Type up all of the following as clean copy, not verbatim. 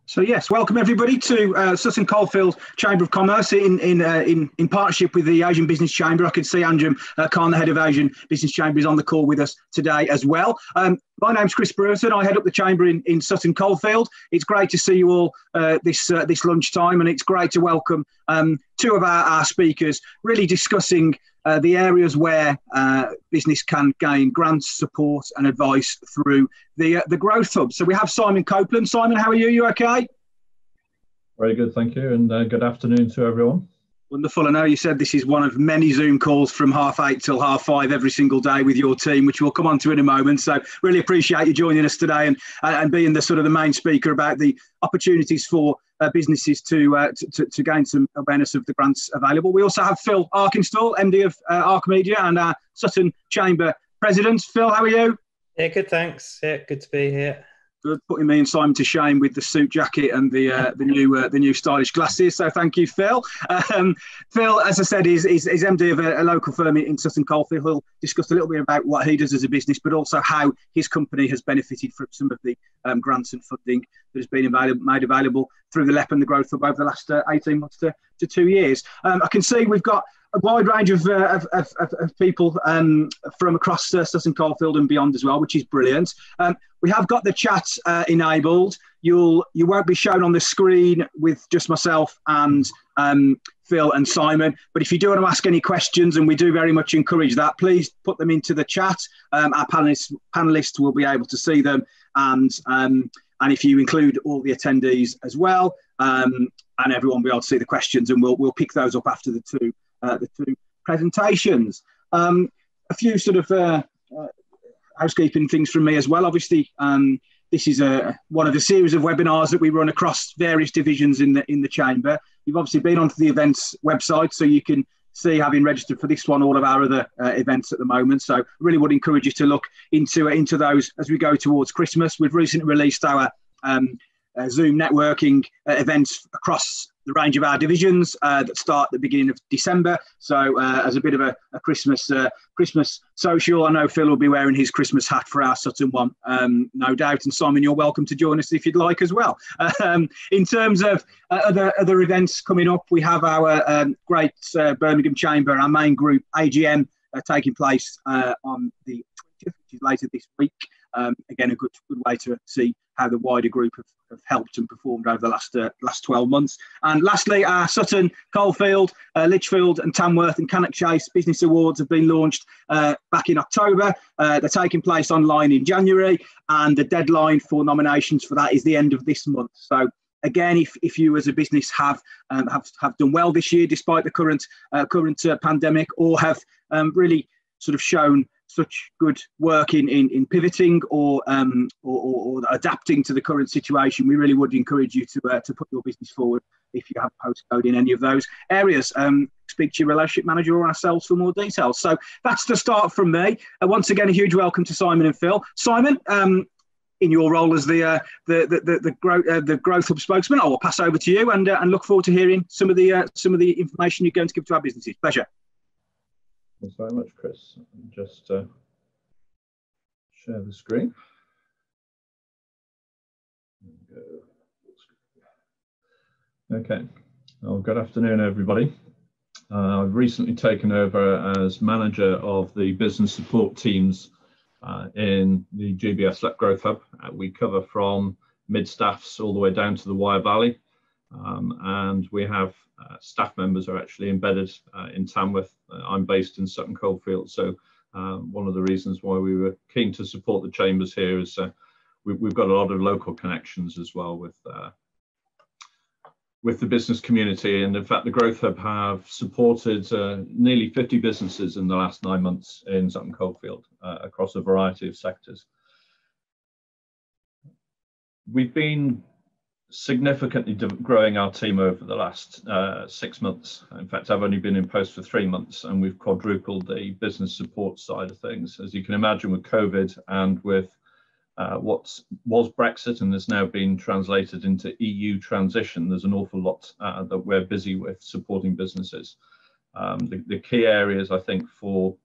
So yes, welcome everybody to Sutton Coldfield Chamber of Commerce in partnership with the Asian Business Chamber. I can see Andrew Khan, the head of Asian Business Chamber, is on the call with us today as well. My name's Chris Brewerton. I head up the chamber in Sutton Coldfield. It's great to see you all this lunchtime, and it's great to welcome two of our speakers, really discussing the areas where business can gain grants, support and advice through the Growth Hub. So we have Simon Copeland. Simon, how are you? You okay? Very good, thank you, and good afternoon to everyone. Wonderful. I know you said this is one of many Zoom calls from 8:30 till 5:30 every single day with your team, which we'll come on to in a moment. So really appreciate you joining us today and being the sort of the main speaker about the opportunities for businesses to gain some awareness of the grants available. We also have Phil Arkinstall, MD of Arc Media and our Sutton Chamber President. Phil, how are you? Yeah, good, thanks. Yeah, good to be here. Good, putting me and Simon to shame with the suit jacket and the new stylish glasses. So thank you, Phil. Phil, as I said, is MD of a local firm in Sutton Coldfield. He'll discuss a little bit about what he does as a business, but also how his company has benefited from some of the grants and funding that has been made available through the GBSLEP and the Growth Hub over the last 18 months to 2 years. I can see we've got a wide range of people from across Sutton Coldfield and beyond as well, which is brilliant. We have got the chat enabled. You won't be shown on the screen with just myself and Phil and Simon, but if you do want to ask any questions, and we do very much encourage that, please put them into the chat. Our panelists will be able to see them, and if you include all the attendees as well, and everyone will be able to see the questions, and we'll pick those up after the two presentations. A few sort of housekeeping things from me as well. Obviously, this is one of a series of webinars that we run across various divisions in the chamber. You've obviously been onto the events website, so you can see, having registered for this one, all of our other events at the moment. So I really would encourage you to look into those as we go towards Christmas. We've recently released our Zoom networking events across the range of our divisions that start at the beginning of December. So as a bit of a Christmas social, I know Phil will be wearing his Christmas hat for our Sutton one, no doubt. And Simon, you're welcome to join us if you'd like as well. In terms of other events coming up, we have our great Birmingham Chamber, our main group AGM, taking place on the 20th, which is later this week. Again, a good way to see how the wider group have helped and performed over the last 12 months. And lastly, our Sutton, Coldfield, Lichfield and Tamworth and Cannock Chase Business Awards have been launched back in October. They're taking place online in January, and the deadline for nominations for that is the end of this month. So again, if you as a business have done well this year despite the current pandemic, or have really sort of shown such good work in pivoting or adapting to the current situation, we really would encourage you to put your business forward if you have a postcode in any of those areas. Speak to your relationship manager or ourselves for more details. So that's the start from me. Once again, a huge welcome to Simon and Phil. Simon, in your role as the Growth Hub spokesman, I will pass over to you and look forward to hearing some of the information you're going to give to our businesses. Pleasure. Thanks very much, Chris. Just share the screen. Okay. Well, good afternoon, everybody. I've recently taken over as manager of the business support teams in the GBSLEP Growth Hub. We cover from mid-staffs all the way down to the Wyre Valley, and we have staff members are actually embedded in Tamworth. I'm based in Sutton Coldfield, so one of the reasons why we were keen to support the chambers here is we've got a lot of local connections as well with the business community. And in fact, the Growth Hub have supported nearly 50 businesses in the last 9 months in Sutton Coldfield across a variety of sectors. We've been significantly growing our team over the last 6 months. In fact, I've only been in post for 3 months, and we've quadrupled the business support side of things. As you can imagine, with COVID and with what was Brexit and has now been translated into EU transition, there's an awful lot that we're busy with supporting businesses. The key areas, I think, for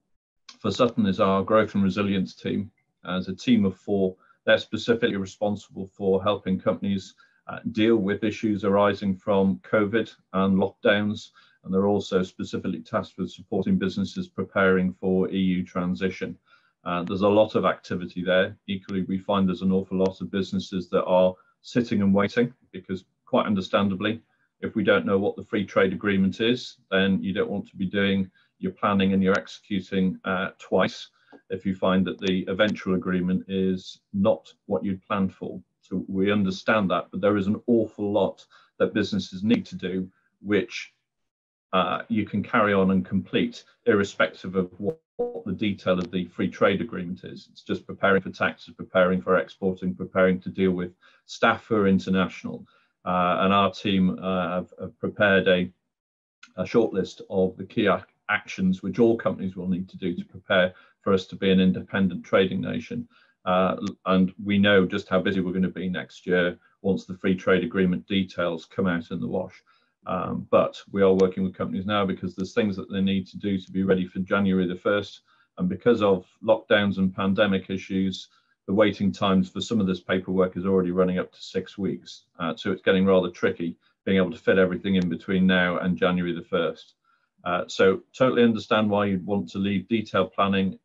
Sutton is our growth and resilience team. As a team of 4, they're specifically responsible for helping companies deal with issues arising from COVID and lockdowns, and they're also specifically tasked with supporting businesses preparing for EU transition. There's a lot of activity there. Equally, we find there's an awful lot of businesses that are sitting and waiting because, quite understandably, if we don't know what the free trade agreement is, then you don't want to be doing your planning and your executing twice if you find that the eventual agreement is not what you'd planned for. So we understand that, but there is an awful lot that businesses need to do, which you can carry on and complete irrespective of what the detail of the free trade agreement is. It's just preparing for taxes, preparing for exporting, preparing to deal with staff who are international. And our team have prepared a shortlist of the key actions which all companies will need to do to prepare for us to be an independent trading nation. And we know just how busy we're going to be next year once the free trade agreement details come out in the wash. But we are working with companies now because there's things that they need to do to be ready for January the 1st. And because of lockdowns and pandemic issues, the waiting times for some of this paperwork is already running up to 6 weeks. So it's getting rather tricky being able to fit everything in between now and January the 1st. So totally understand why you'd want to leave detailed planning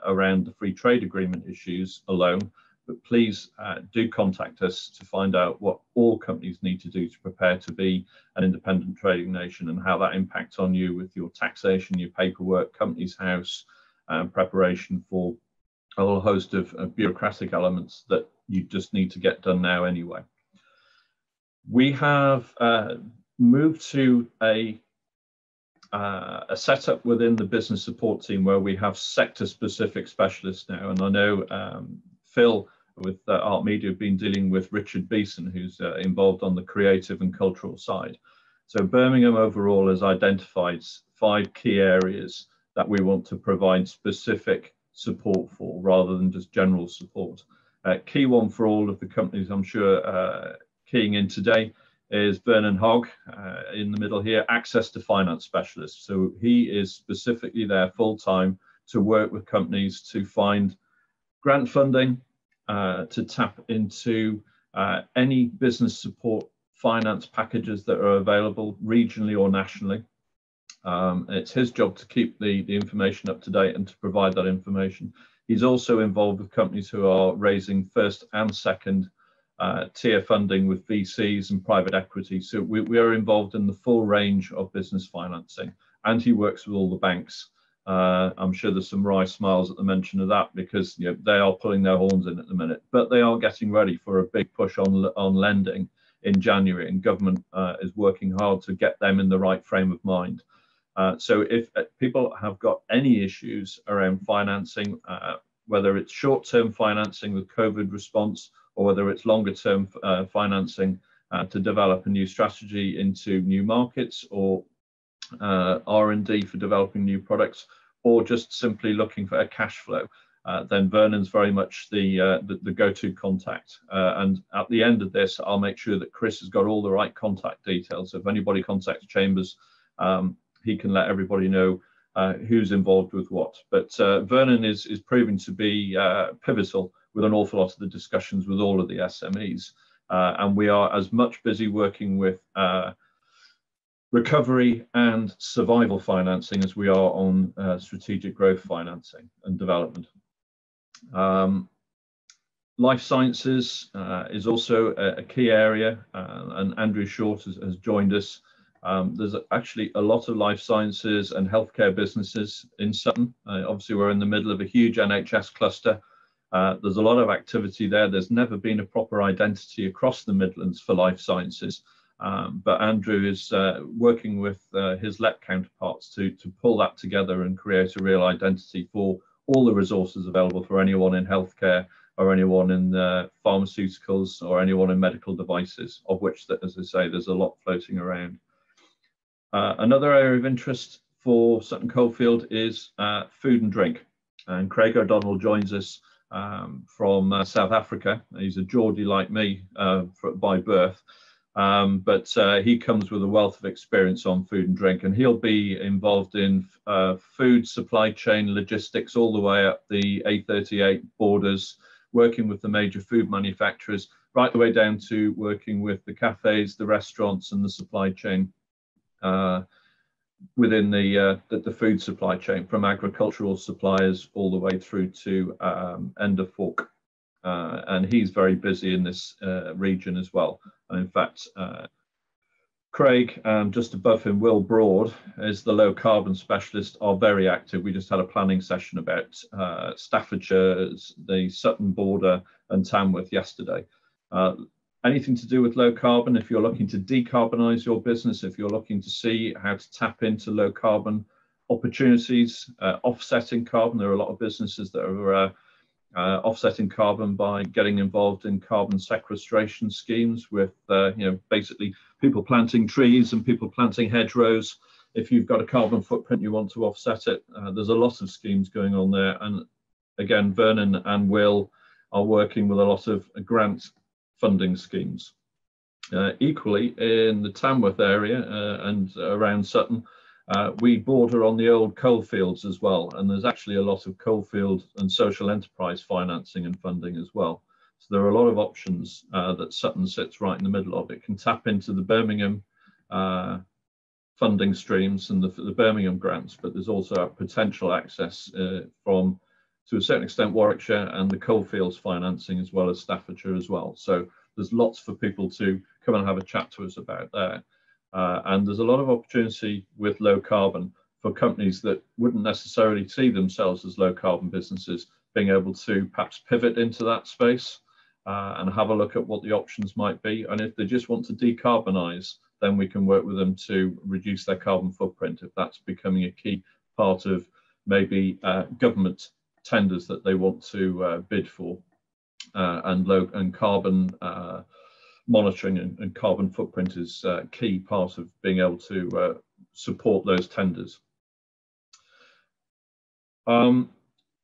around the free trade agreement issues alone. But please do contact us to find out what all companies need to do to prepare to be an independent trading nation and how that impacts on you with your taxation, your paperwork, company's house, preparation for a whole host of bureaucratic elements that you just need to get done now anyway. We have moved to a setup within the business support team where we have sector-specific specialists now, and I know Phil with Art Media have been dealing with Richard Beeson, who's involved on the creative and cultural side. So Birmingham overall has identified 5 key areas that we want to provide specific support for rather than just general support. Key one for all of the companies I'm sure keying in today is Vernon Hogg in the middle here, access to finance specialist. So he is specifically there full-time to work with companies to find grant funding, to tap into any business support finance packages that are available regionally or nationally. It's his job to keep the information up to date and to provide that information. He's also involved with companies who are raising first and second tier funding with VCs and private equity. So we are involved in the full range of business financing, and he works with all the banks. I'm sure there's some wry smiles at the mention of that because they are pulling their horns in at the minute, but they are getting ready for a big push on lending in January, and government is working hard to get them in the right frame of mind. So if people have got any issues around financing, whether it's short-term financing with COVID response or whether it's longer-term financing to develop a new strategy into new markets or R&D for developing new products, or just simply looking for a cash flow, then Vernon's very much the go-to contact. And at the end of this, I'll make sure that Chris has got all the right contact details. So if anybody contacts Chambers, he can let everybody know who's involved with what. But Vernon is proving to be pivotal with an awful lot of the discussions with all of the SMEs. And we are as much busy working with recovery and survival financing as we are on strategic growth financing and development. Life sciences is also a key area, and Andrew Short has joined us. There's actually a lot of life sciences and healthcare businesses in Sutton. Obviously, we're in the middle of a huge NHS cluster. There's a lot of activity there. There's never been a proper identity across the Midlands for life sciences. But Andrew is working with his LEP counterparts to pull that together and create a real identity for all the resources available for anyone in healthcare or anyone in pharmaceuticals or anyone in medical devices, of which, as I say, there's a lot floating around. Another area of interest for Sutton Coldfield is food and drink. And Craig O'Donnell joins us from South Africa. He's a Geordie like me by birth. But he comes with a wealth of experience on food and drink, and he'll be involved in food supply chain logistics all the way up the A38 borders working with the major food manufacturers, right the way down to working with the cafes, the restaurants, and the supply chain within the food supply chain, from agricultural suppliers all the way through to end of fork. And he's very busy in this region as well. And in fact, Craig, just above him, Will Broad, is the low carbon specialist, are very active. We just had a planning session about Staffordshire, the Sutton border, and Tamworth yesterday. Anything to do with low carbon, if you're looking to decarbonize your business, if you're looking to see how to tap into low carbon opportunities, offsetting carbon, there are a lot of businesses that are offsetting carbon by getting involved in carbon sequestration schemes with, basically people planting trees and people planting hedgerows. If you've got a carbon footprint, you want to offset it. There's a lot of schemes going on there. And again, Vernon and Will are working with a lot of grant funding schemes. Equally, in the Tamworth area and around Sutton, we border on the old coalfields as well, and there's actually a lot of coalfield and social enterprise financing and funding as well. So there are a lot of options that Sutton sits right in the middle of. It can tap into the Birmingham funding streams and the Birmingham grants, but there's also a potential access from, to a certain extent, Warwickshire and the coalfields financing, as well as Staffordshire as well. So there's lots for people to come and have a chat to us about there. And there's a lot of opportunity with low carbon for companies that wouldn't necessarily see themselves as low carbon businesses, being able to perhaps pivot into that space and have a look at what the options might be. And if they just want to decarbonize, then we can work with them to reduce their carbon footprint, if that's becoming a key part of maybe government tenders that they want to bid for, and carbon monitoring and carbon footprint is a key part of being able to support those tenders.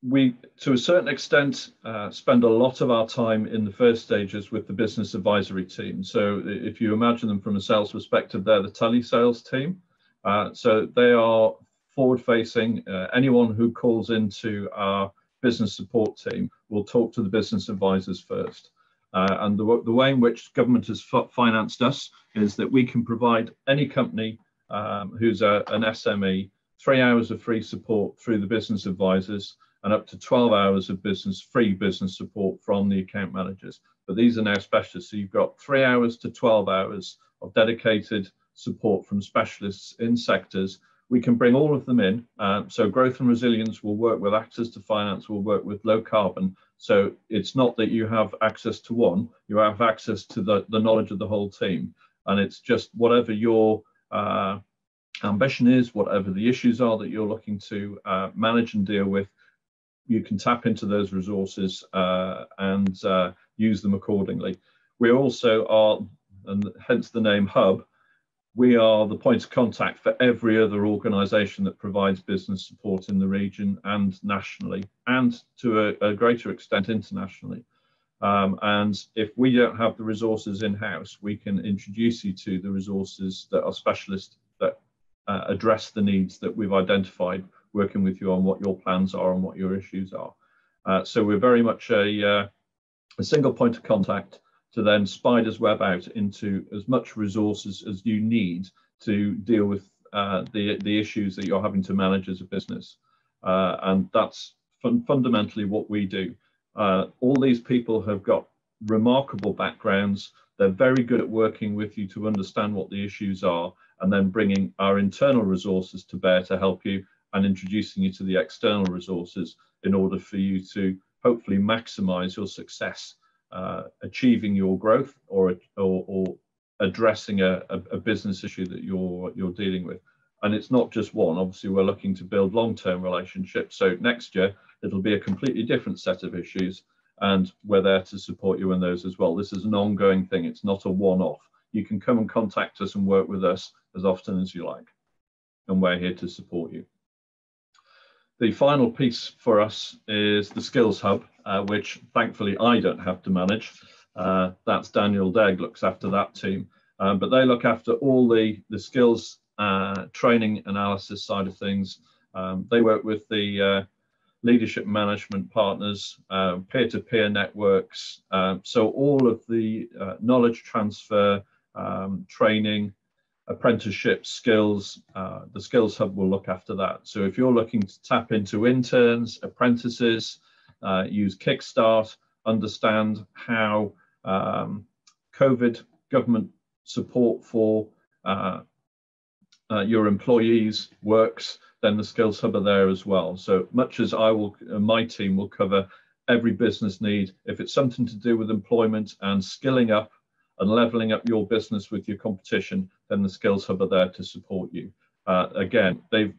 We, to a certain extent, spend a lot of our time in the first stages with the business advisory team. So if you imagine them from a sales perspective, they're the telesales team. So they are forward-facing. Anyone who calls into our business support team will talk to the business advisors first. And the way in which government has financed us is that we can provide any company who's an SME 3 hours of free support through the business advisors, and up to 12 hours of free business support from the account managers. But these are now specialists. So you've got 3 hours to 12 hours of dedicated support from specialists in sectors. We can bring all of them in. So growth and resilience will work with access to finance, will work with low carbon. So it's not that you have access to one, you have access to the knowledge of the whole team. And it's just whatever your ambition is, whatever the issues are that you're looking to manage and deal with, you can tap into those resources and use them accordingly. We also are, and hence the name Hub, we are the point of contact for every other organisation that provides business support in the region and nationally, and to a greater extent internationally. And if we don't have the resources in-house, we can introduce you to the resources that are specialists that address the needs that we've identified, working with you on what your plans are and what your issues are. So we're very much a single point of contact to then spider's web out into as much resources as you need to deal with the issues that you're having to manage as a business. And that's fundamentally what we do. All these people have got remarkable backgrounds. They're very good at working with you to understand what the issues are, and then bringing our internal resources to bear to help you, and introducing you to the external resources in order for you to hopefully maximize your success, achieving your growth or addressing a business issue that you're dealing with. And it's not just one. Obviously, we're looking to build long-term relationships. So next year, it'll be a completely different set of issues, and we're there to support you in those as well. This is an ongoing thing. It's not a one-off. You can come and contact us and work with us as often as you like, and we're here to support you. The final piece for us is the Skills Hub, which thankfully I don't have to manage. That's Daniel Degg looks after that team, but they look after all the skills training analysis side of things. They work with the leadership management partners, peer-to-peer networks. So all of the knowledge transfer, training, apprenticeship skills, the Skills Hub will look after that. So if you're looking to tap into interns, apprentices, use Kickstart, understand how COVID government support for your employees works, then the Skills Hub are there as well. So much as my team will cover every business need. If it's something to do with employment and skilling up and leveling up your business with your competition, then the Skills Hub are there to support you. Again, they've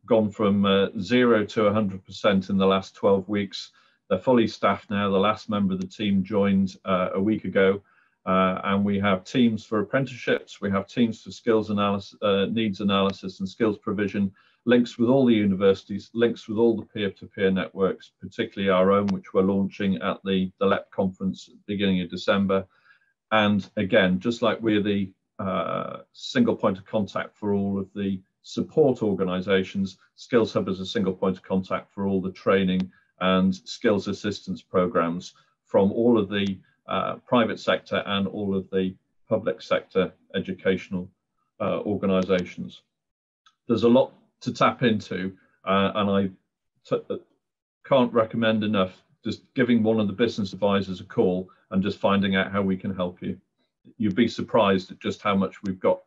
gone from 0 to 100% in the last 12 weeks. They're fully staffed now. The last member of the team joined a week ago. And we have teams for apprenticeships, we have teams for skills analysis, needs analysis and skills provision, links with all the universities, links with all the peer-to-peer networks, particularly our own, which we're launching at the LEP conference at the beginning of December. And again, just like we're the single point of contact for all of the support organisations, Skills Hub is a single point of contact for all the training and skills assistance programmes from all of the private sector and all of the public sector educational organisations. There's a lot to tap into, and I can't recommend enough just giving one of the business advisors a call and just finding out how we can help you. You'd be surprised at just how much we've got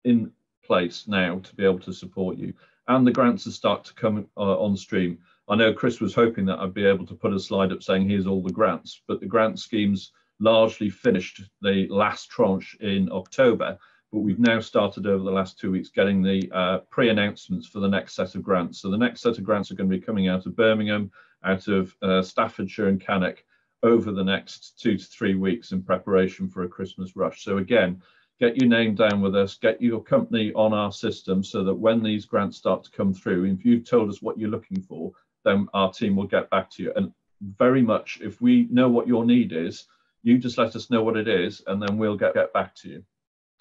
in place now to be able to support you. And the grants are start to come on stream. I know Chris was hoping that I'd be able to put a slide up saying here's all the grants, but the grant schemes largely finished the last tranche in October, but we've now started over the last 2 weeks getting the pre-announcements for the next set of grants. So the next set of grants are going to be coming out of Birmingham, out of Staffordshire and Cannock over the next 2 to 3 weeks in preparation for a Christmas rush. So again, get your name down with us, get your company on our system so that when these grants start to come through, if you've told us what you're looking for, then our team will get back to you. And very much, if we know what your need is, you just let us know what it is, and then we'll get back to you.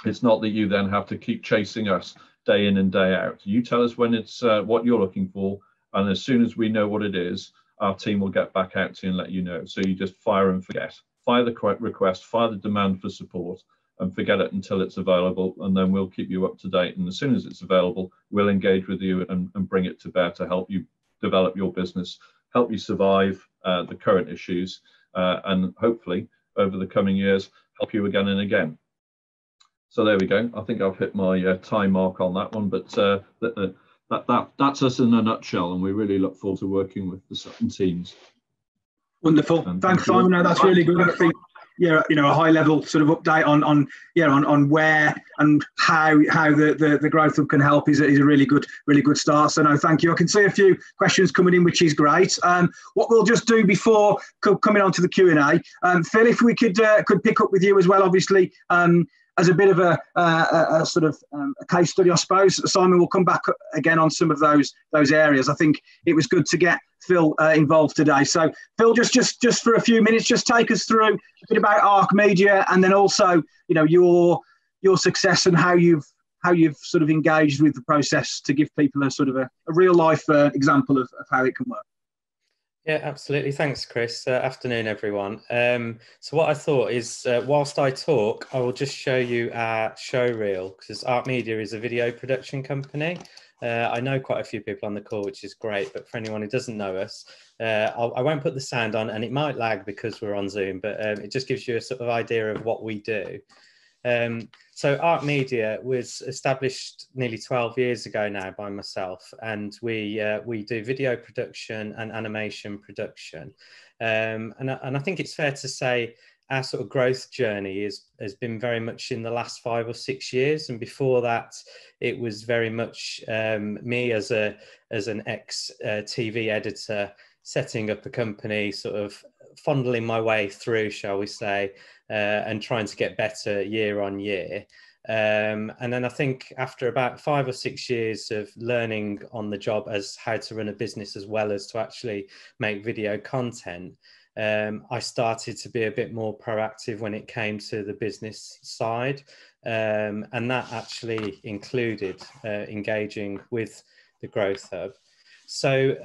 It's not that you then have to keep chasing us day in and day out. You tell us when it's what you're looking for, and as soon as we know what it is, our team will get back out to you and let you know. So you just fire and forget. Fire the correct request, fire the demand for support, and forget it until it's available, and then we'll keep you up to date. And as soon as it's available, we'll engage with you and bring it to bear to help you develop your business, help you survive the current issues, and hopefully over the coming years, help you again and again. So there we go. I think I've hit my time mark on that one, but that's us in a nutshell, and we really look forward to working with the Sutton teams. Wonderful. Thanks, Simon. No, that's really good. I think, yeah, you know, a high level sort of update on where and how the Growth Hub can help is a really good start. So no, thank you. I can see a few questions coming in, which is great. What we'll just do before coming on to the Q&A, Phil, if we could pick up with you as well, obviously, as a bit of a sort of a case study, I suppose. Simon will come back again on some of those areas. I think it was good to get Phil involved today. So Phil, just for a few minutes, just take us through a bit about Arc Media, and then also, you know, your success and how you've sort of engaged with the process to give people a sort of a real life example of how it can work. Yeah, absolutely. Thanks, Chris. Afternoon, everyone. So what I thought is, whilst I talk, I will just show you our show reel, because Arc Media is a video production company. I know quite a few people on the call, which is great, but for anyone who doesn't know us, I won't put the sound on, and it might lag because we're on Zoom, but it just gives you a sort of idea of what we do. So Arc Media was established nearly 12 years ago now by myself, and we do video production and animation production. And I think it's fair to say our sort of growth journey has been very much in the last 5 or 6 years. And before that, it was very much me as an ex-TV editor, setting up a company, sort of fondling my way through, shall we say, and trying to get better year on year. And then I think after about 5 or 6 years of learning on the job as how to run a business as well as to actually make video content, I started to be a bit more proactive when it came to the business side. And that actually included engaging with the Growth Hub. So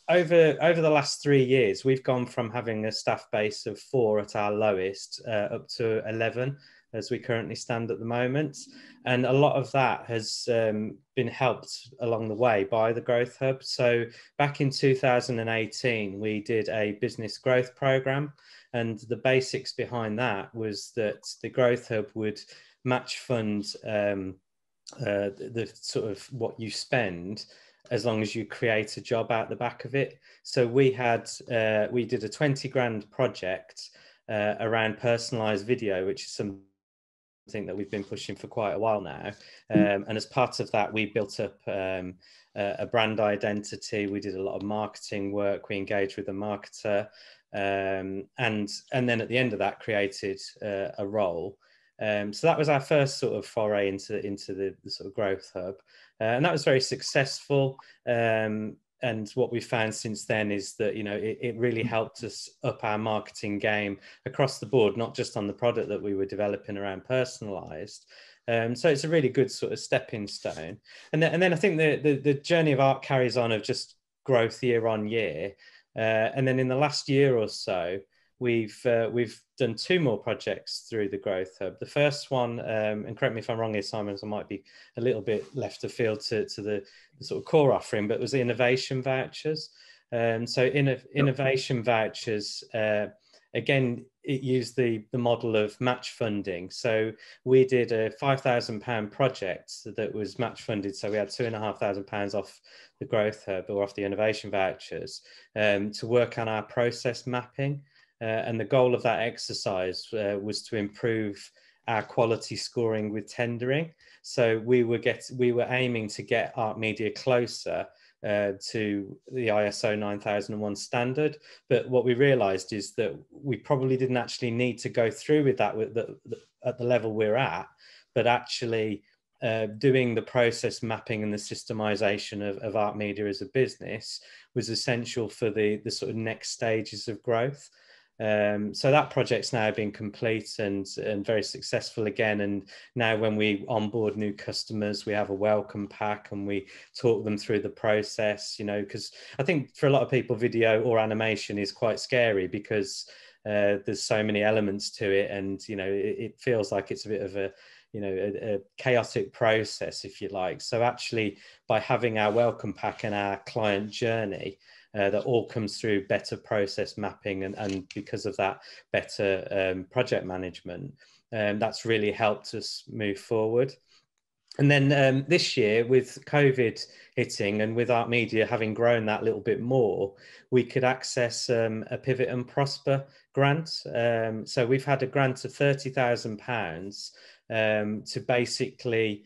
over the last 3 years, we've gone from having a staff base of 4 at our lowest up to 11 as we currently stand at the moment. And a lot of that has been helped along the way by the Growth Hub. So back in 2018, we did a business growth program. And the basics behind that was that the Growth Hub would match fund the sort of what you spend as long as you create a job out the back of it. So we did a 20 grand project around personalized video, which is something that we've been pushing for quite a while now. And as part of that, we built up a brand identity. We did a lot of marketing work. We engaged with a marketer. And then at the end of that, created a role. So that was our first sort of foray into the sort of Growth Hub. And that was very successful. And what we found since then is that, you know, it really helped us up our marketing game across the board, not just on the product that we were developing around personalized. So it's a really good sort of stepping stone. And then I think the journey of ARC carries on of just growth year on year. And then in the last year or so, we've done 2 more projects through the Growth Hub. The first one, and correct me if I'm wrong here, Simon, as I might be a little bit left of field to the sort of core offering, but it was the innovation vouchers. So innovation vouchers, again, it used the model of match funding. So we did a £5,000 project that was match funded. So we had £2,500 off the Growth Hub or off the innovation vouchers to work on our process mapping. And the goal of that exercise was to improve our quality scoring with tendering. So we were aiming to get Art Media closer to the ISO 9001 standard. But what we realized is that we probably didn't actually need to go through with that at the level we're at, but actually doing the process mapping and the systemization of Art Media as a business was essential for the sort of next stages of growth. So that project's now been complete and very successful again. And now when we onboard new customers, we have a welcome pack and we talk them through the process, you know, because I think for a lot of people, video or animation is quite scary because there's so many elements to it. And, you know, it feels like it's a bit of a chaotic process, if you like. So actually, by having our welcome pack and our client journey, that all comes through better process mapping and because of that, better project management. That's really helped us move forward. And then this year, with COVID hitting and with Art Media having grown that little bit more, we could access a Pivot and Prosper grant. So we've had a grant of £30,000 to basically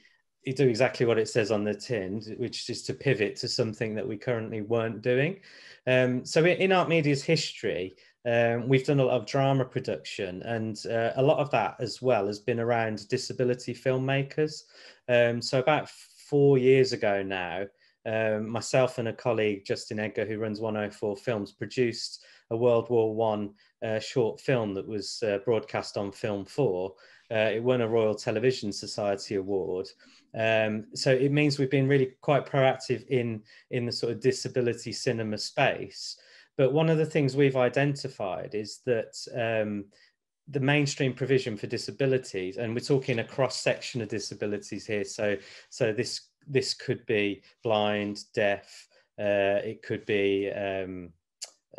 do exactly what it says on the tin, which is to pivot to something that we currently weren't doing. So in Art Media's history, we've done a lot of drama production, and a lot of that as well has been around disability filmmakers. So about 4 years ago now, myself and a colleague, Justin Edgar, who runs 104 Films, produced a World War I short film that was broadcast on Film 4. It won a Royal Television Society Award. So it means we've been really quite proactive in the sort of disability cinema space. But one of the things we've identified is that the mainstream provision for disabilities, and we're talking a cross-section of disabilities here. So this could be blind, deaf, it could be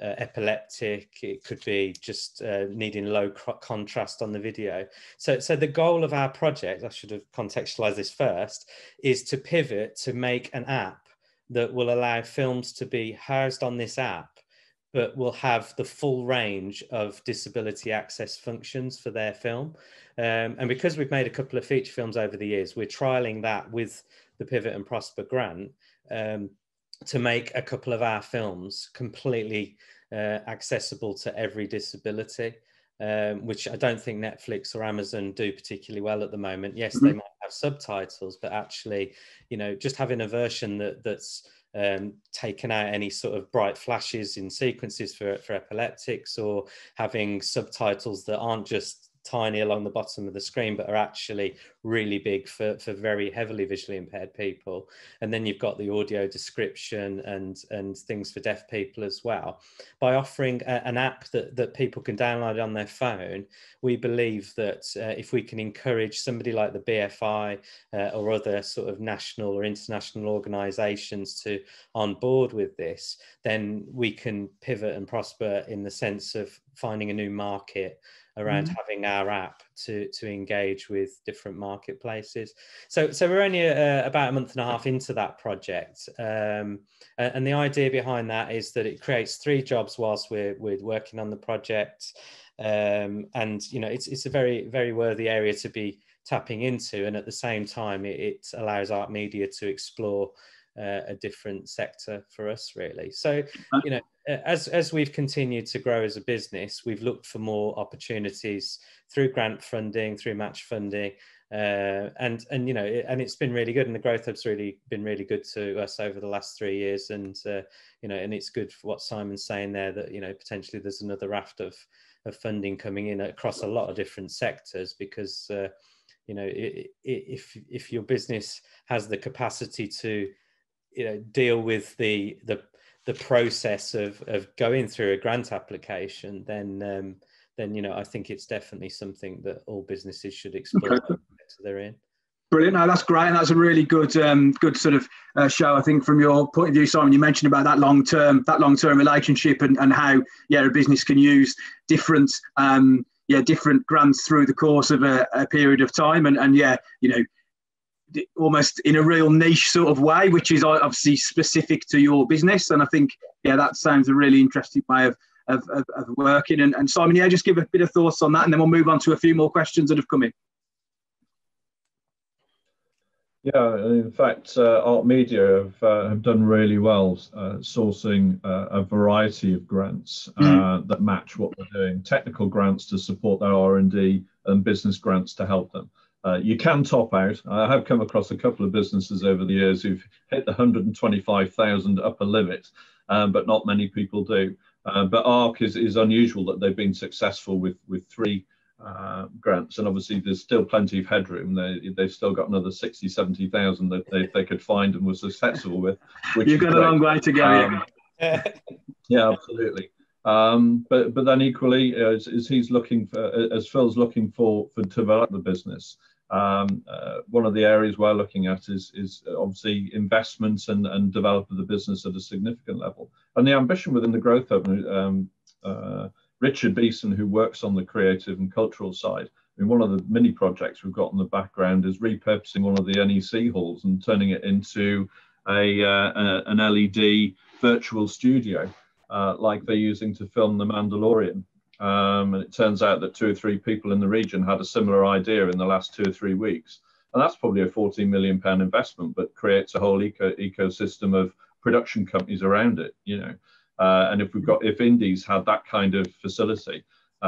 epileptic, it could be just needing low contrast on the video. So the goal of our project, I should have contextualized this first, is to pivot to make an app that will allow films to be housed on this app, but will have the full range of disability access functions for their film. And because we've made a couple of feature films over the years, we're trialing that with the Pivot and Prosper grant to make a couple of our films completely accessible to every disability, which I don't think Netflix or Amazon do particularly well at the moment. Yes, they might have subtitles, but actually, you know, just having a version that's taken out any sort of bright flashes in sequences for epileptics, or having subtitles that aren't just tiny along the bottom of the screen, but are actually really big for very heavily visually impaired people. And then you've got the audio description and things for deaf people as well. By offering an app that people can download on their phone, we believe that if we can encourage somebody like the BFI or other sort of national or international organisations to on board with this, then we can pivot and prosper in the sense of finding a new market around having our app to engage with different marketplaces. So we're only about a month and a half into that project, and the idea behind that is that it creates 3 jobs whilst we're working on the project, and you know, it's a very, very worthy area to be tapping into, and at the same time it allows Art Media to explore a different sector for us, really. So, you know, as we've continued to grow as a business, we've looked for more opportunities through grant funding, through match funding, and you know, and it's been really good, and the Growth Hub's really been really good to us over the last 3 years, and you know, and it's good for what Simon's saying there, that you know, potentially there's another raft of funding coming in across a lot of different sectors, because you know, if your business has the capacity to, you know, deal with the process of going through a grant application, then you know, I think it's definitely something that all businesses should explore. Okay. They're in. Brilliant. No, that's great, and that's a really good good sort of show, I think, from your point of view, Simon. You mentioned about that long term relationship, and how a business can use different different grants through the course of a period of time, and you know, almost in a real niche sort of way, which is obviously specific to your business. And I think, that sounds a really interesting way of working. And Simon, just give a bit of thoughts on that, and then we'll move on to a few more questions that have come in. Yeah, in fact, Art Media have done really well sourcing a variety of grants that match what they're doing. Technical grants to support their R&D, and business grants to help them. You can top out. I have come across a couple of businesses over the years who've hit the 125,000 upper limit, but not many people do. But ARC is unusual that they've been successful with 3 grants, and obviously there's still plenty of headroom. They've still got another 60, 70,000 that they could find and were successful with. Which you've got a long way to go. Yeah, absolutely. But then equally, as he's looking for, as Phil's looking for to develop the business, one of the areas we're looking at is obviously investments and develop the business at a significant level. And the ambition within the Growth Hub, Richard Beeson, who works on the creative and cultural side, I mean, one of the mini projects we've got in the background is repurposing one of the NEC halls and turning it into an LED virtual studio, like they're using to film The Mandalorian. And it turns out that 2 or 3 people in the region had a similar idea in the last 2 or 3 weeks. And that's probably a £14 million investment, but creates a whole ecosystem of production companies around it, you know. And if indies had that kind of facility, you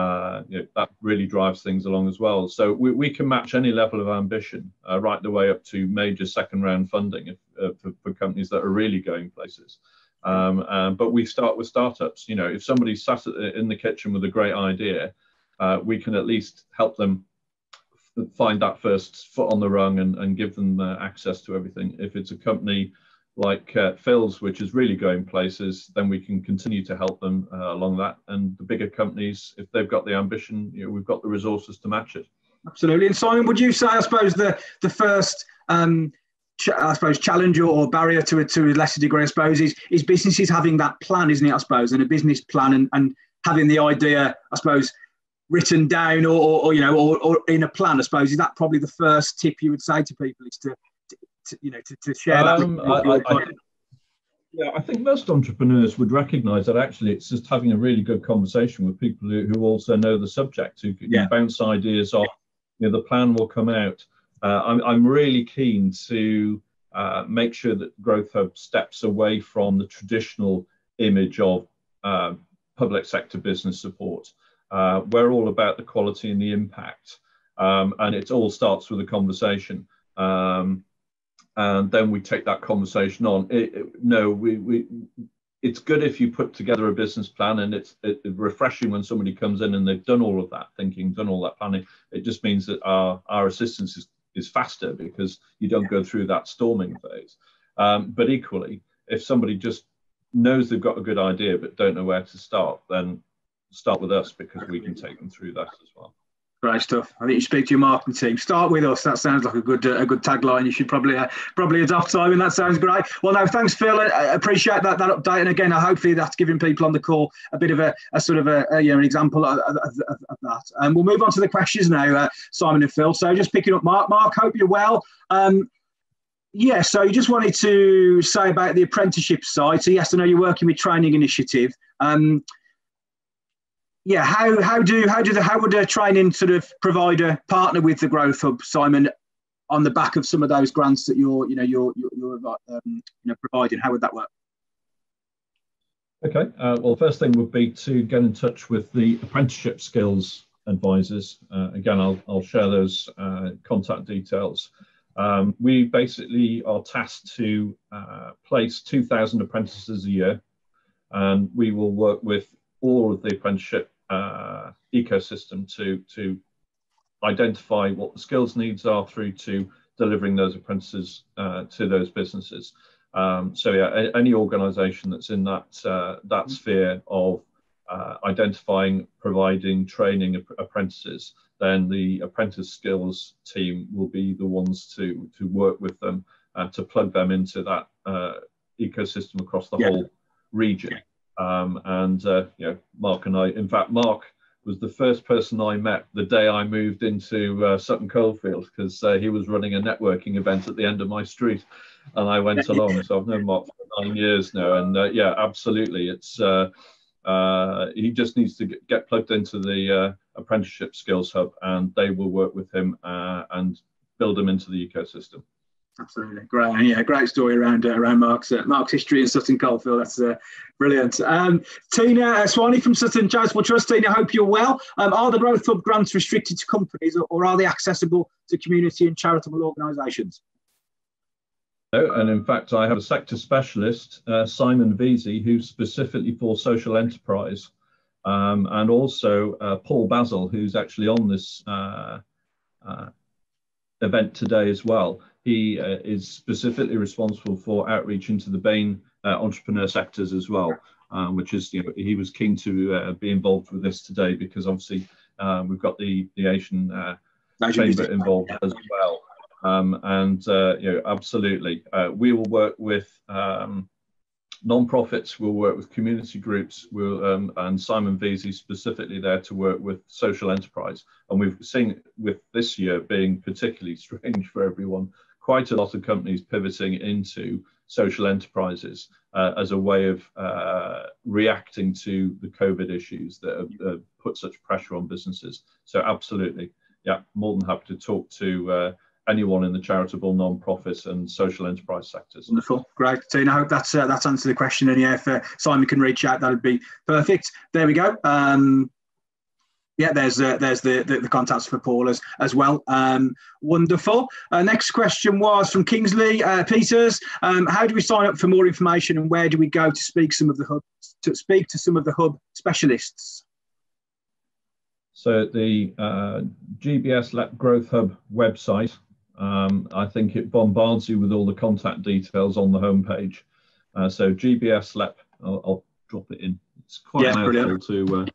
know, that really drives things along as well. So we can match any level of ambition, right the way up to major second round funding for companies that are really going places. But we start with startups. You know, if somebody sat in the kitchen with a great idea, we can at least help them find that first foot on the rung and give them access to everything. If it's a company like Phil's, which is really going places, then we can continue to help them along that. And the bigger companies, if they've got the ambition, you know, we've got the resources to match it. Absolutely. And Simon, would you say, I suppose, the first challenge or barrier to a lesser degree, I suppose, is businesses having that plan, isn't it, I suppose, and a business plan, and having the idea, I suppose, written down or you know, or in a plan, I suppose. Is that probably the first tip you would say to people, is to share that? I think most entrepreneurs would recognise that actually it's just having a really good conversation with people who also know the subject, who can bounce ideas off. You know, the plan will come out. I'm really keen to make sure that Growth Hub steps away from the traditional image of public sector business support. We're all about the quality and the impact, and it all starts with a conversation. And then we take that conversation on. it's good if you put together a business plan, and it's refreshing when somebody comes in and they've done all of that thinking, done all that planning. It just means that our assistance is faster because you don't go through that storming phase. But equally, if somebody just knows they've got a good idea but don't know where to start, then start with us, because we can take them through that as well. Great stuff. I think you speak to your marketing team. Start with us. That sounds like a good tagline. You should probably adopt, Simon. That sounds great. Well, no, thanks, Phil. I appreciate that update. And again, hopefully that's giving people on the call a bit of an example of that. And we'll move on to the questions now, Simon and Phil. So just picking up Mark. Mark, hope you're well. Yeah, so you just wanted to say about the apprenticeship side. So yes, I know you're working with Training Initiative. Yeah, how would a training sort of provider partner with the Growth Hub, Simon, on the back of some of those grants that you're providing? How would that work? Okay. Well, the first thing would be to get in touch with the apprenticeship skills advisors. Again, I'll share those contact details. We basically are tasked to place 2,000 apprentices a year, and we will work with all of the apprenticeship ecosystem to identify what the skills needs are through to delivering those apprentices to those businesses. So yeah, any organisation that's in that sphere of identifying, providing training apprentices, then the apprentice skills team will be the ones to work with them to plug them into that ecosystem across the whole region. Mark and I, in fact, Mark was the first person I met the day I moved into Sutton Coldfield, because he was running a networking event at the end of my street, and I went along. So I've known Mark for 9 years now, and yeah, absolutely, it's he just needs to get plugged into the apprenticeship skills hub, and they will work with him and build him into the ecosystem. Absolutely, great. Yeah, great story around Mark's history in Sutton Coldfield. That's brilliant. Tina Swanee from Sutton Charitable Trust. Tina, hope you're well. Are the Growth Hub grants restricted to companies, or are they accessible to community and charitable organisations? No, and in fact, I have a sector specialist, Simon Veazey, who's specifically for social enterprise, and also Paul Basil, who's actually on this event today as well. He is specifically responsible for outreach into the BAME entrepreneur sectors as well, which is, he was keen to be involved with this today, because obviously we've got the Asian Chamber involved as well. Absolutely, we will work with non-profits, we'll work with community groups, and Simon Veazey specifically there to work with social enterprise. And we've seen with this year being particularly strange for everyone, quite a lot of companies pivoting into social enterprises as a way of reacting to the COVID issues that have put such pressure on businesses. So absolutely, yeah, more than happy to talk to anyone in the charitable, non-profit and social enterprise sectors. Wonderful, great. Tina, I hope that's answered the question. And yeah, if Simon can reach out, that would be perfect. There we go. Yeah, there's the contacts for Paul as well. Wonderful. Next question was from Kingsley Peters. How do we sign up for more information, and where do we go to speak to some of the hub specialists? So the GBSLEP Growth Hub website, I think it bombards you with all the contact details on the homepage. So GBSLEP, I'll drop it in. It's quite a mouthful to.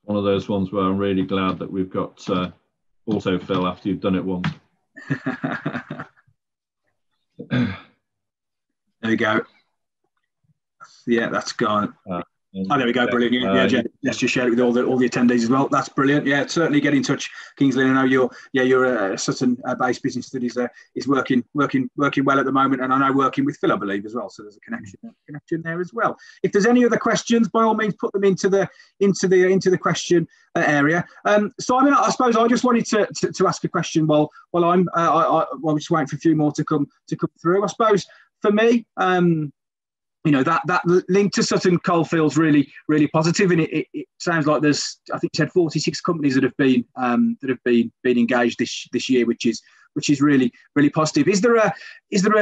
One of those ones where I'm really glad that we've got autofill after you've done it once. There we go. Yeah, that's gone. Oh, there we go. Brilliant. Yeah, let's just share it with all the attendees as well. That's brilliant. Yeah, certainly get in touch, Kingsley. I know your Sutton-based business studies is working well at the moment, and I know working with Phil, I believe, as well. So there's a connection there as well. If there's any other questions, by all means, put them into the question area. Simon, I suppose I just wanted to ask a question while I'm just waiting for a few more to come through. I suppose for me, that link to Sutton Coldfield's really positive, and it sounds like there's, I think you said 46 companies that have been engaged this year, which is really positive. Is there a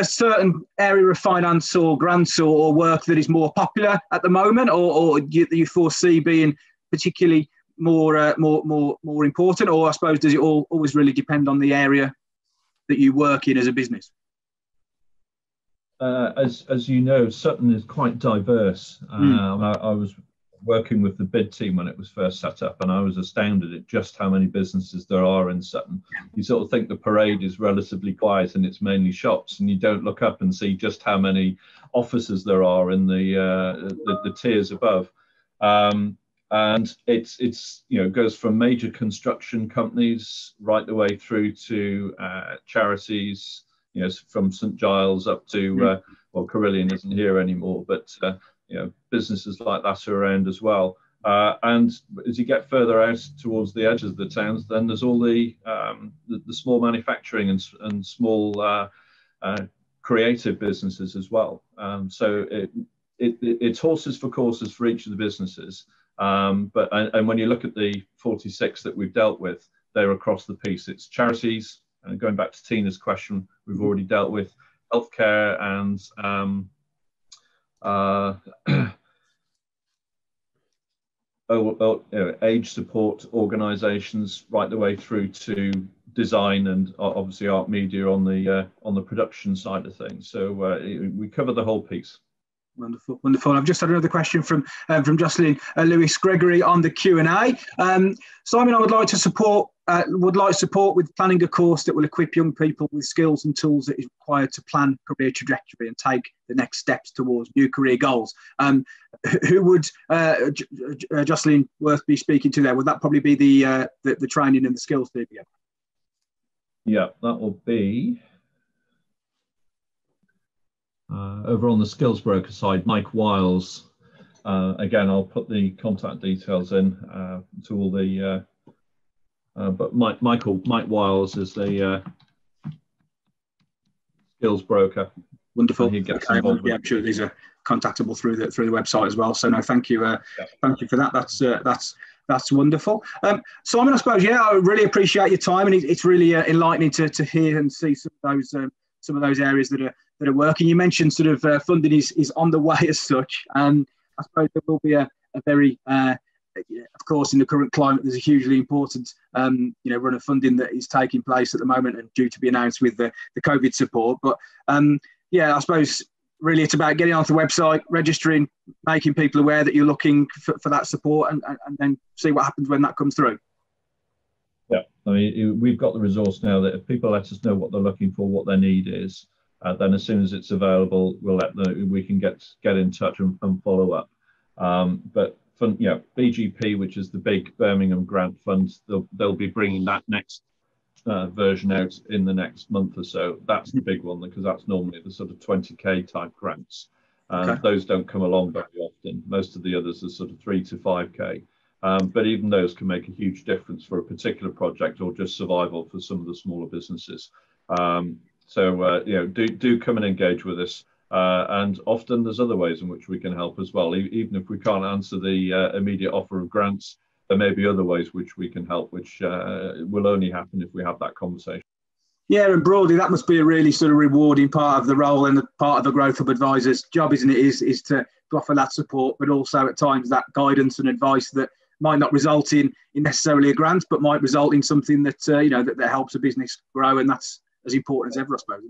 certain area of finance or grants or work that is more popular at the moment, or do you foresee being particularly more important, or I suppose does it always really depend on the area that you work in as a business? As you know, Sutton is quite diverse. I was working with the bid team when it was first set up, and I was astounded at just how many businesses there are in Sutton. You sort of think the parade is relatively quiet and it's mainly shops, and you don't look up and see just how many offices there are in the tiers above. And it's goes from major construction companies right the way through to charities. From St Giles up to, well, Carillion isn't here anymore, but, businesses like that are around as well. And as you get further out towards the edges of the towns, then there's all the small manufacturing and small creative businesses as well. So it's horses for courses for each of the businesses. But when you look at the 46 that we've dealt with, they're across the piece. It's charities. And going back to Tina's question, we've already dealt with healthcare and age support organisations, right the way through to design and obviously art media on the production side of things. So we cover the whole piece. Wonderful. I've just had another question from Jocelyn Lewis Gregory on the Q&A. Simon, I would like support with planning a course that will equip young people with skills and tools that is required to plan career trajectory and take the next steps towards new career goals. Who would Jocelyn Worth be speaking to there? Would that probably be the training and the skills team? Yeah, that will be over on the skills broker side, Mike Wiles. Again, I'll put the contact details in to all the. But Mike Wiles is the skills broker. Wonderful. He gets involved. I'm sure these are contactable through the website as well. So no, thank you, thank you for that. That's wonderful. Simon, I suppose I really appreciate your time, and it's really enlightening to hear and see some of those areas that are working. You mentioned sort of funding is on the way as such, and I suppose there will be a very of course, in the current climate, there's a hugely important, run of funding that is taking place at the moment and due to be announced with the COVID support. But I suppose really it's about getting onto the website, registering, making people aware that you're looking for that support, and then see what happens when that comes through. Yeah, I mean, we've got the resource now that if people let us know what they're looking for, what their need is, then as soon as it's available, we can get in touch and follow up. But BGP, which is the big Birmingham grant fund, they'll be bringing that next version out in the next month or so. That's the big one, because that's normally the sort of 20k type grants. Okay. Those don't come along very often. Most of the others are sort of 3 to 5k. But even those can make a huge difference for a particular project or just survival for some of the smaller businesses. Do come and engage with us. And often there's other ways in which we can help as well. Even if we can't answer the immediate offer of grants, there may be other ways which we can help, which will only happen if we have that conversation. Yeah, and broadly, that must be a really sort of rewarding part of the role and the part of the Growth Hub advisor's job, isn't it? Is to offer that support, but also at times that guidance and advice that might not result in necessarily a grant, but might result in something that that helps a business grow, and that's as important as ever, I suppose.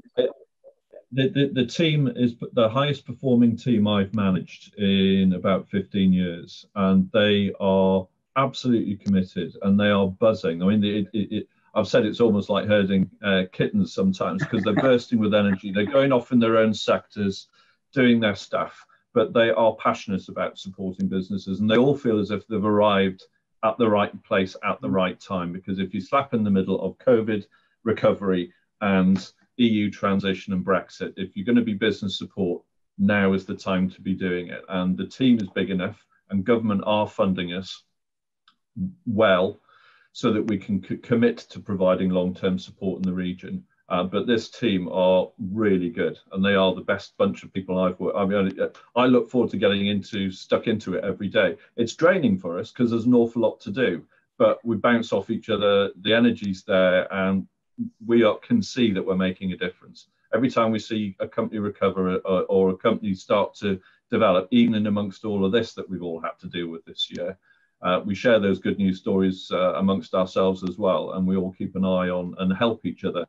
The team is the highest performing team I've managed in about 15 years, and they are absolutely committed and they are buzzing. I mean, I've said it's almost like herding kittens sometimes, because they're bursting with energy. They're going off in their own sectors, doing their stuff, but they are passionate about supporting businesses, and they all feel as if they've arrived at the right place at the right time. Because if you slap in the middle of COVID, recovery, and EU transition and Brexit, if you're going to be business support, now is the time to be doing it. And the team is big enough, and government are funding us well, so that we can commit to providing long-term support in the region. But this team are really good, and they are the best bunch of people I've worked. I mean, I look forward to stuck into it every day. It's draining for us because there's an awful lot to do, but we bounce off each other. The energy's there, and we can see that we're making a difference. Every time we see a company recover or a company start to develop, even in amongst all of this that we've all had to deal with this year, we share those good news stories amongst ourselves as well, and we all keep an eye on and help each other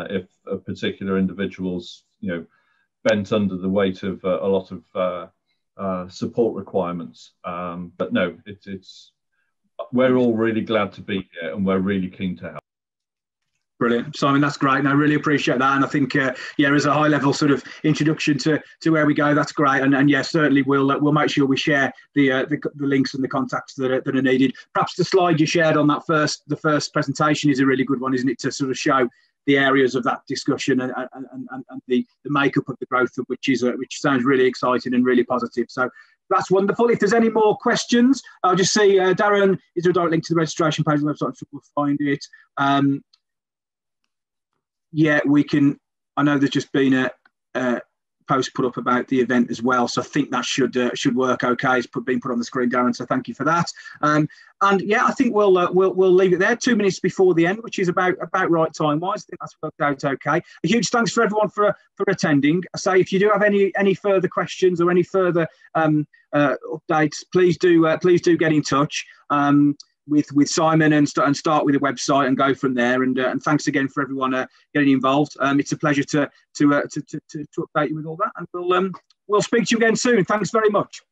if a particular individual's, bent under the weight of a lot of support requirements. But no, we're all really glad to be here, and we're really keen to help. Brilliant, Simon. That's great, and I really appreciate that. And I think, as a high-level sort of introduction to where we go, that's great. And yeah, certainly we'll make sure we share the links and the contacts that are needed. Perhaps the slide you shared on that the first presentation is a really good one, isn't it, to sort of show the areas of that discussion and the makeup of the growth, which sounds really exciting and really positive. So that's wonderful. If there's any more questions, I'll just see Darren, is there a direct link to the registration page on the website? So we'll find it. Yeah, we can. I know there's just been a post put up about the event as well, so I think that should work okay. It's been put on the screen, Darren. So thank you for that. And yeah, I think we'll leave it there. 2 minutes before the end, which is about right time wise. I think that's worked out okay. A huge thanks for everyone for attending. I say if you do have any further questions or any further updates, please do get in touch. With Simon and start with the website and go from there. And thanks again for everyone getting involved. It's a pleasure to update you with all that, and we'll speak to you again soon. Thanks very much.